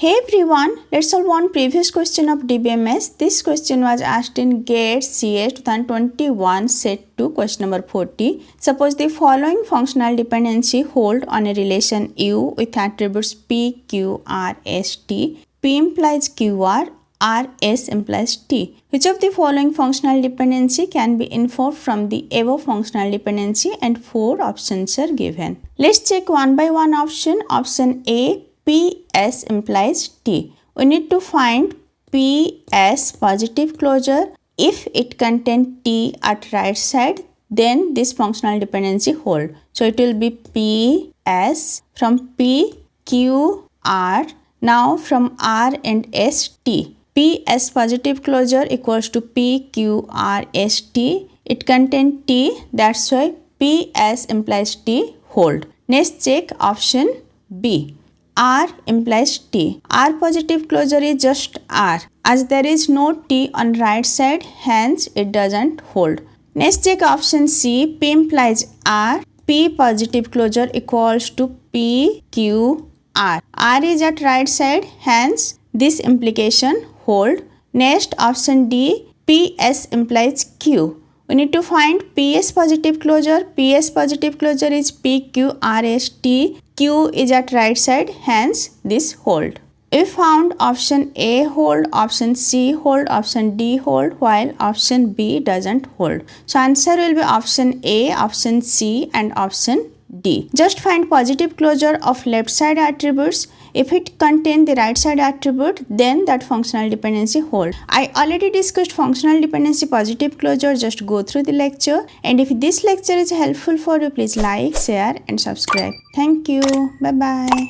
Hey everyone, let's solve one previous question of DBMS. This question was asked in GATE CS 2021 set 2 question number 40. Suppose the following functional dependency hold on a relation U with attributes P, Q, R, S, T. P implies QR, R, S implies T. Which of the following functional dependency can be inferred from the above functional dependency, and 4 options are given. Let's check one by one option. Option A, PS implies T. We need to find PS positive closure. If it contains T at right side, then this functional dependency hold. So it will be PS from P, Q, R. Now from R and S, T. PS positive closure equals to P, Q, R, S, T. It contains T, that's why PS implies T hold. Next check option B. R implies T. R positive closure is just R. As there is no T on right side, hence it doesn't hold. Next check option C. P implies R. P positive closure equals to P, Q, R. R is at right side, hence this implication hold. Next option D. PS implies Q. We need to find PS positive closure. PS positive closure is P, Q, R, S, T. Q is at right side, hence this hold. We found option A hold, option C hold, option D hold, while option B doesn't hold. So answer will be option A, option C and option D. Just find positive closure of left side attributes. If it contains the right side attribute, then that functional dependency hold. I already discussed functional dependency positive closure. Just go through the lecture. And if this lecture is helpful for you, please like, share and subscribe. Thank you. Bye-bye.